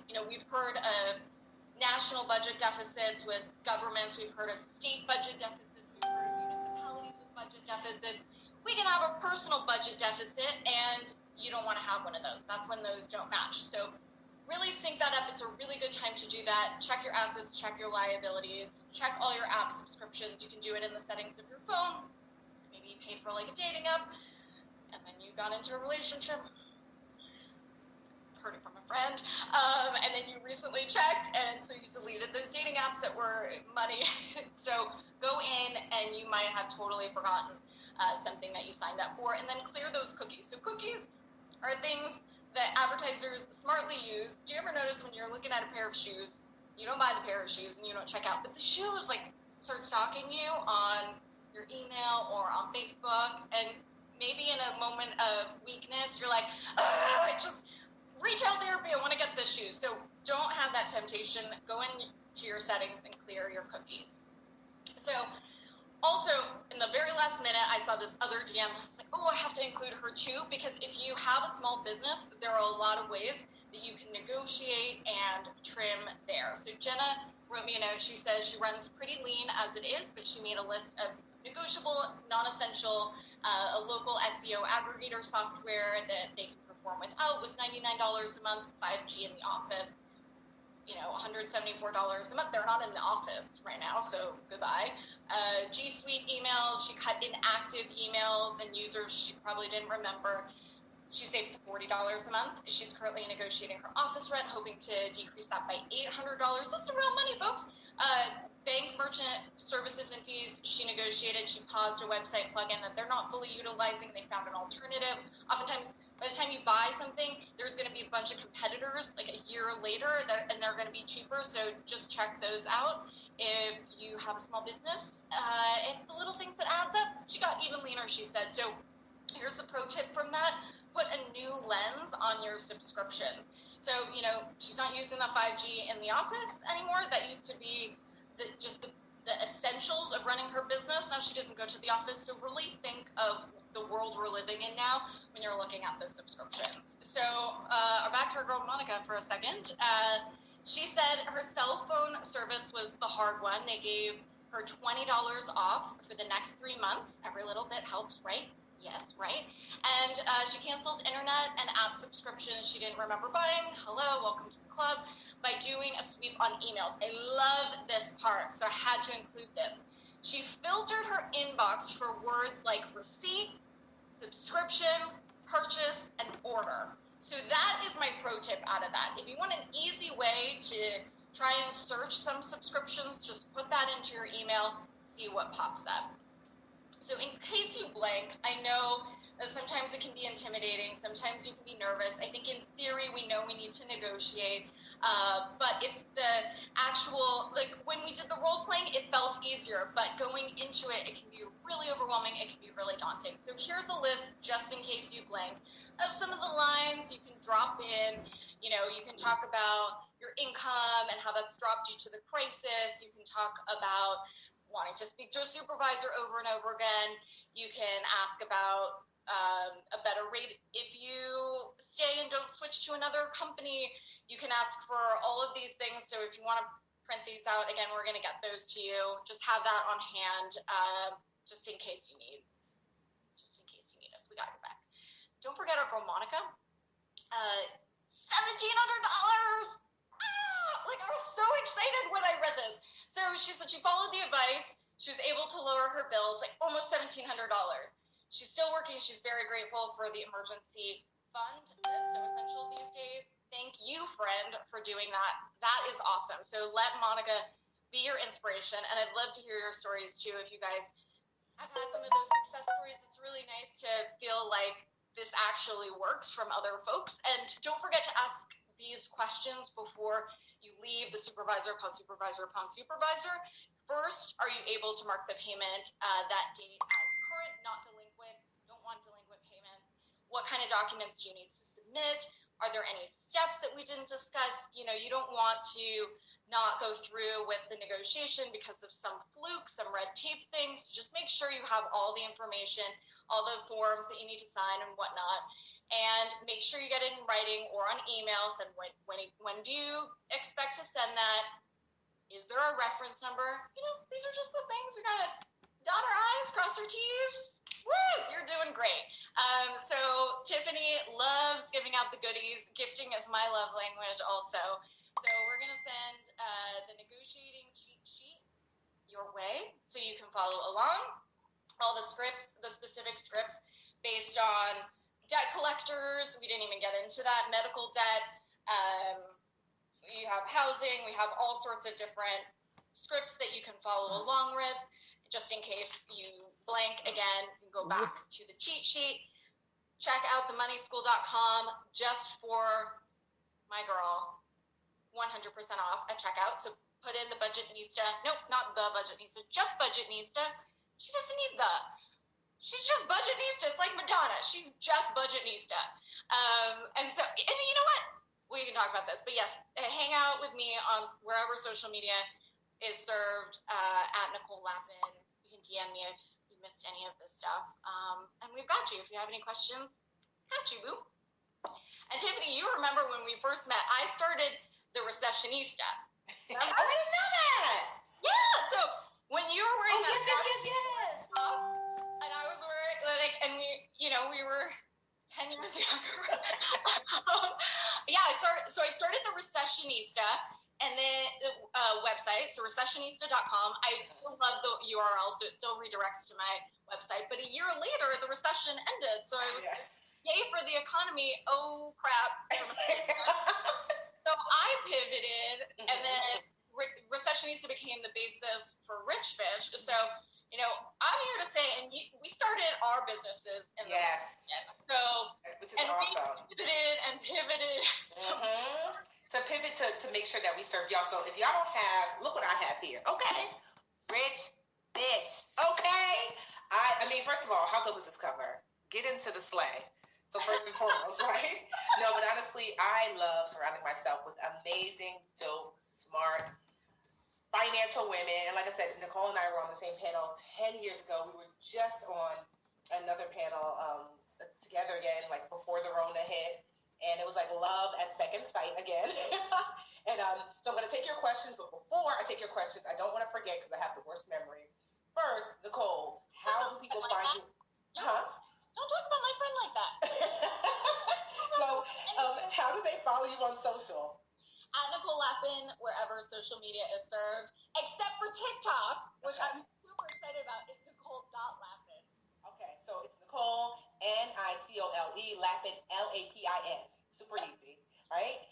mind. We've heard of national budget deficits with governments. We've heard of state budget deficits. We've heard of municipalities with budget deficits. We can have a personal budget deficit, and you don't want to have one of those. That's when those don't match. So really sync that up. It's a really good time to do that. Check your assets, check your liabilities, check all your app subscriptions. You can do it in the settings of your phone. Maybe you paid for like a dating app, and then you got into a relationship. Heard it from a friend, and then you recently checked, and so you deleted those dating apps that were money. So go in, and you might have totally forgotten something that you signed up for, and then clear those cookies. So cookies are things that advertisers smartly use. Do you ever notice when you're looking at a pair of shoes, you don't buy the pair of shoes and you don't check out, but the shoes start stalking you on your email or on Facebook, and maybe in a moment of weakness, you're like, retail therapy, I want to get the shoes. So don't have that temptation. Go into your settings and clear your cookies. So also, in the very last minute, I saw this other DM. I was like, I have to include her too, because if you have a small business, there are a lot of ways that you can negotiate and trim there. So Jenna wrote me a note. She says she runs pretty lean as it is, but she made a list of negotiable, non-essential, a local SEO aggregator software that they can perform without was $99 a month, 5G in the office, $174 a month. They're not in the office right now, so goodbye. G Suite emails, she cut inactive emails and users she probably didn't remember. She saved $40 a month. She's currently negotiating her office rent, hoping to decrease that by $800. This is real money, folks. Bank merchant services and fees, she negotiated. She paused a website plugin that they're not fully utilizing. They found an alternative. Oftentimes, by the time you buy something, there's going to be a bunch of competitors like a year later, and they're going to be cheaper. So just check those out. If you have a small business, it's the little things that adds up. She got even leaner, she said. So here's the pro tip from that. Put a new lens on your subscriptions. So, she's not using the 5G in the office anymore. That used to be the essentials of running her business. Now she doesn't go to the office. So really think of the world we're living in now when you're looking at the subscriptions. So back to our girl Monica for a second. She said her cell phone service was the hard one. They gave her $20 off for the next 3 months. Every little bit helps, right? Yes, right? And she canceled internet and app subscriptions she didn't remember buying. Hello, welcome to the club. By doing a sweep on emails. I love this part, so I had to include this. She filtered her inbox for words like receipt, subscription, purchase, and order. So that is my pro tip out of that. If you want an easy way to try and search some subscriptions, just put that into your email, see what pops up. So in case you blank, I know that sometimes it can be intimidating, sometimes you can be nervous. I think in theory we know we need to negotiate, but it's the actual, when we did the role playing, it felt easier, but going into it, it can be really overwhelming, it can be really daunting. So here's a list, just in case you blank, of some of the lines you can drop in. You can talk about your income and how that's dropped you to the crisis. You can talk about wanting to speak to a supervisor over and over again. You can ask about a better rate if you stay and don't switch to another company. You can ask for all of these things. So if you want to print these out, again, we're going to get those to you. Just have that on hand, just in case you need us. We got your back. Don't forget our girl Monica. $1,700. I was so excited when I read this. So she said she followed the advice. She was able to lower her bills, almost $1,700. She's still working. She's very grateful for the emergency fund that's so essential these days. Thank you, friend, for doing that. That is awesome. So let Monica be your inspiration. And I'd love to hear your stories too. If you guys have had some of those success stories, it's really nice to feel like this actually works from other folks. And don't forget to ask these questions before you leave the supervisor upon supervisor upon supervisor. First, are you able to mark the payment that date as current, not delinquent? Don't want delinquent payments. What kind of documents do you need to submit? Are there any steps that we didn't discuss? You don't want to not go through with the negotiation because of some fluke, some red tape things. Just make sure you have all the information, all the forms that you need to sign and whatnot. And make sure you get it in writing or on emails. And when do you expect to send that? Is there a reference number? These are just the things we gotta dot our I's, cross our T's. Woo! You're doing great. So Tiffany loves giving out the goodies. Gifting is my love language also. So we're gonna send the negotiating cheat sheet your way so you can follow along. All the scripts, the specific scripts based on debt collectors. We didn't even get into that. Medical debt. You have housing. We have all sorts of different scripts that you can follow along with. Just in case you blank again, you can go back to the cheat sheet. Check out themoneyschool.com just for my girl. 100% off at checkout. So put in the Budgetnista. Nope, not the Budgetnista. Just Budgetnista. She doesn't need the. She's just Budgetnista. It's like Madonna. She's just Budgetnista. And you know what? We can talk about this. But yes, hang out with me on wherever social media is served at Nicole Lappin. You can DM me if you missed any of this stuff. And we've got you. If you have any questions, got you, boo. And Tiffany, you remember when we first met, I started the Receptionista. I didn't know that. Yeah. So when you were wearing that yes. And I was wearing and we were 10 years younger. I started the Receptionista. And then the website, so receptionista.com. I still love the URL, so it still redirects to my website. But a year later, the recession ended. So I was like, yay for the economy. Oh, crap. So I pivoted, and then Receptionista became the basis for Rich Bitch. So, I'm here to say, and we started our businesses in the So, which is awesome. We pivoted. To pivot to make sure that we serve y'all. So if y'all don't have, look what I have here. Okay. Rich bitch. Okay. I mean, first of all, how dope is this cover? Get into the sleigh. So first and foremost, right? No, but honestly, I love surrounding myself with amazing, dope, smart, financial women. And like I said, Nicole and I were on the same panel 10 years ago. We were just on another panel together again, like before the Rona hit. And it was like love at second sight again. And so I'm going to take your questions. But before I take your questions, I don't want to forget because I have the worst memory. First, Nicole, how do people find you? Huh? Don't talk about my friend like that. So how do they follow you on social? At Nicole Lappin, wherever social media is served, except for TikTok, which I'm super excited about. It's Nicole.Lappin. Okay, so it's Nicole, Nicole, Lappin, Lapin. Super easy, right?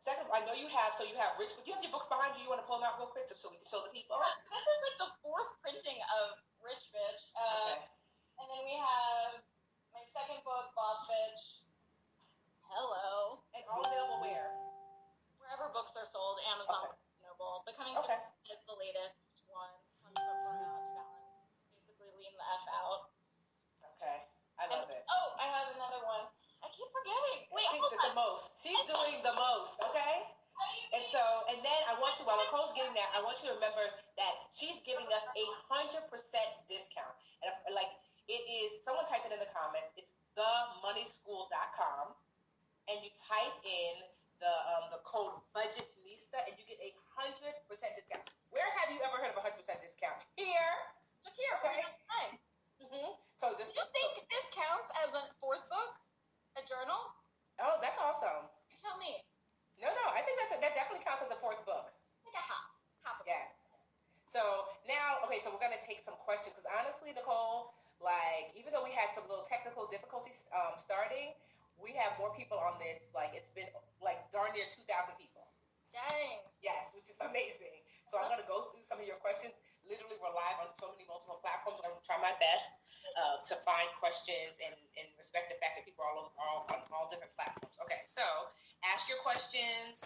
Second, I know you have Rich, but you have your books behind you. You want to pull them out real quick just so we can show the people? This is like the 4th printing of Rich Bitch. Okay. And then we have my second book, Boss Bitch. Hello. And all available where? Wherever books are sold, Amazon, Noble. Becoming Soon is the latest one. Let's put burnout to balance. Basically, lean the F out. Okay. I love it. Oh, I have another one. I keep forgetting. Wait, she did the most. She's doing the most, okay? And then I want you, while Nicole's getting that, I want you to remember that she's giving us 100% discount. And it is, someone type it in the comments, it's themoneyschool.com, and you type in the code Budgetnista, and you get 100% discount. Where have you ever heard of 100% discount? Here. Just here. Okay. So do you think this counts as a 4th book? A journal? Oh, that's awesome. You tell me. No, I think that definitely counts as a 4th book. Like a half. Yes. So now, so we're going to take some questions. Because honestly, Nicole, even though we had some little technical difficulties starting, we have more people on this. It's been darn near 2,000 people. Dang. Yes, which is amazing. So I'm going to go through some of your questions. Literally, we're live on so many multiple platforms. I'm going to try my best to find questions and respect the fact that people are on all different platforms. Okay, so ask your questions.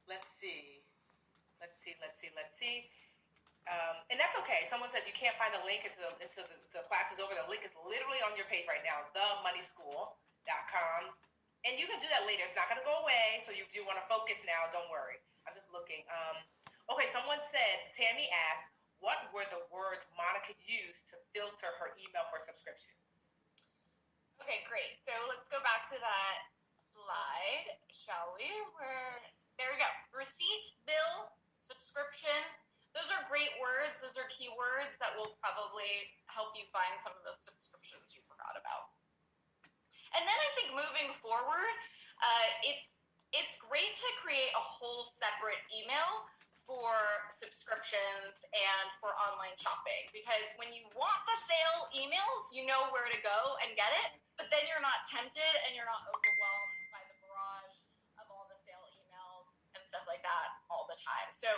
Let's see. And that's okay. Someone said you can't find a link into the classes over. The link is literally on your page right now, themoneyschool.com. And you can do that later. It's not going to go away. So if you want to focus now, don't worry. I'm just looking. Okay, someone said, Tammy asked, what were the words Monica used to filter her email for subscriptions? Okay, great. So let's go back to that slide, shall we? There we go. Receipt, bill, subscription. Those are great words. Those are keywords that will probably help you find some of the subscriptions you forgot about. And then I think moving forward, it's great to create a whole separate email for subscriptions and for online shopping, because when you want the sale emails, you know where to go and get it, but then you're not tempted and you're not overwhelmed by the barrage of all the sale emails and stuff like that all the time. So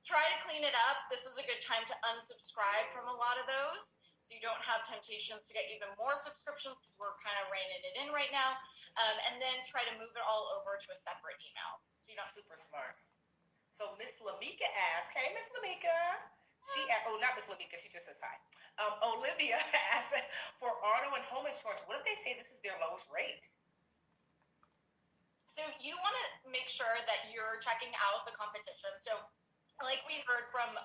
try to clean it up. This is a good time to unsubscribe from a lot of those, so you don't have temptations to get even more subscriptions, because we're kind of reining it in right now. And then try to move it all over to a separate email. So you don't. Super smart. So Miss Lamika asked, hey, Miss Lamika. Not Miss Lamika, she just says hi. Olivia asked, for auto and home insurance, what if they say this is their lowest rate? So you want to make sure that you're checking out the competition. So like we heard from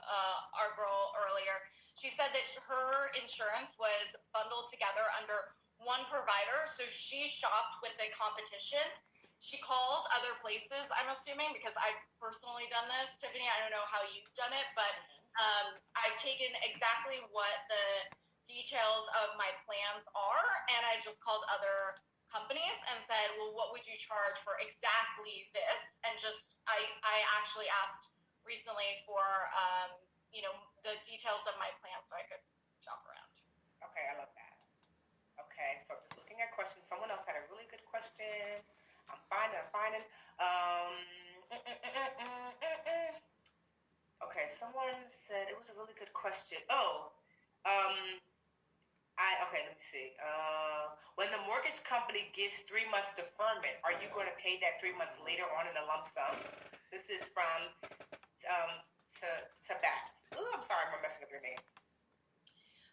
our girl earlier, she said that her insurance was bundled together under one provider. So she shopped with the competition. She called other places, I'm assuming, because I've personally done this. Tiffany, I don't know how you've done it, but I've taken exactly what the details of my plans are, and I just called other companies and said, well, what would you charge for exactly this? And I actually asked recently for, the details of my plan so I could shop around. Okay, I love that. Okay, so I'm just looking at questions. Someone else had a really good question. I'm finding. Okay, someone said it was a really good question. Okay, let me see. When the mortgage company gives 3 months deferment, are you going to pay that 3 months later on in a lump sum? This is from to Bax. Ooh, I'm sorry, I'm messing up your name.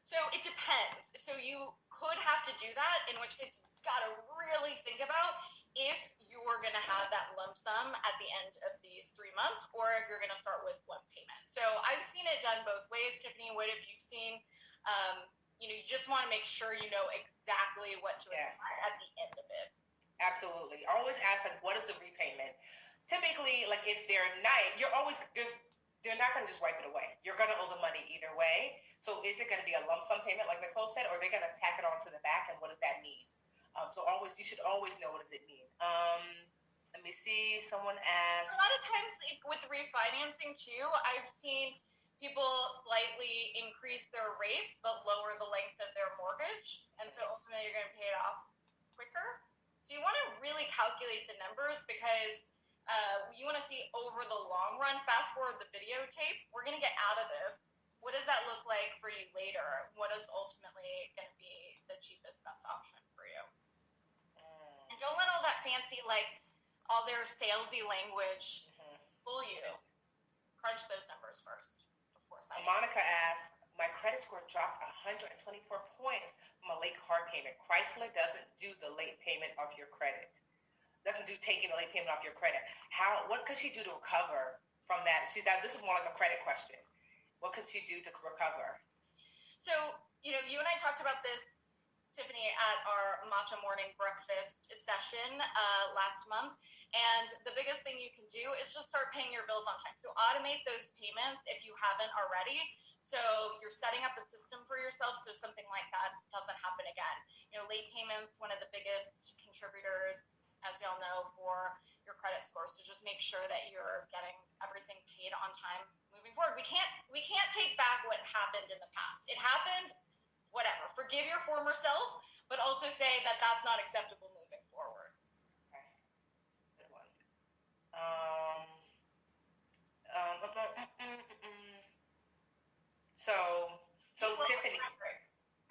So it depends. So you could have to do that, in which case you've got to really think about if you're going to have that lump sum at the end of these 3 months, or if you're going to start with one payment. So I've seen it done both ways. Tiffany, what have you seen? You just want to make sure you know exactly what to expect at the end of it. Absolutely. Always ask, like, what is the repayment? Typically, like, if they're nice, they're not going to just wipe it away. You're going to owe the money either way. So is it going to be a lump sum payment, like Nicole said, or are they going to tack it on to the back, and what does that mean? You should always know, what does it mean? Let me see. Someone asked. A lot of times with refinancing too, I've seen people slightly increase their rates but lower the length of their mortgage, and so ultimately you're going to pay it off quicker. So you want to really calculate the numbers, because you want to see over the long run. Fast forward the videotape. We're going to get out of this. What does that look like for you later? What is ultimately going to be the cheapest, best option for you? And don't let all that fancy, like all their salesy language fool you. Crunch those numbers first before signing. Monica asked, my credit score dropped 124 points from a late car payment. Chrysler doesn't do the late payment of your credit. Doesn't do taking the late payment off your credit. What could she do to recover from that? This is more like a credit question. What could she do to recover? So, you and I talked about this, Tiffany, at our matcha morning breakfast session last month. And the biggest thing you can do is just start paying your bills on time. So automate those payments if you haven't already. So you're setting up a system for yourself so something like that doesn't happen again. Late payments, one of the biggest contributors, as y'all know, for your credit score. So just make sure that you're getting everything paid on time moving forward. We can't take back what happened in the past. It happened, whatever. Forgive your former self, but also say that that's not acceptable moving forward. Okay. Good one. So Tiffany,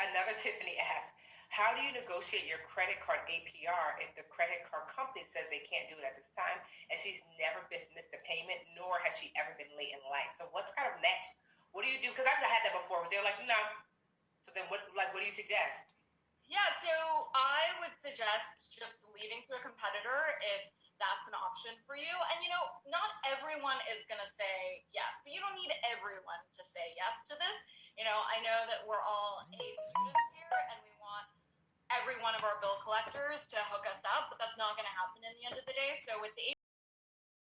another Tiffany asked, how do you negotiate your credit card APR if the credit card company says they can't do it at this time, and she's never missed a payment, nor has she ever been late in life? So what's kind of next? What do you do? Because I've had that before, where they're like, no. So then what do you suggest? Yeah, so I would suggest just leaving to a competitor if that's an option for you. And, not everyone is going to say yes, but you don't need everyone to say yes to this. I know that we're all A students here, and we want every one of our bill collectors to hook us up, but that's not going to happen in the end of the day. So with the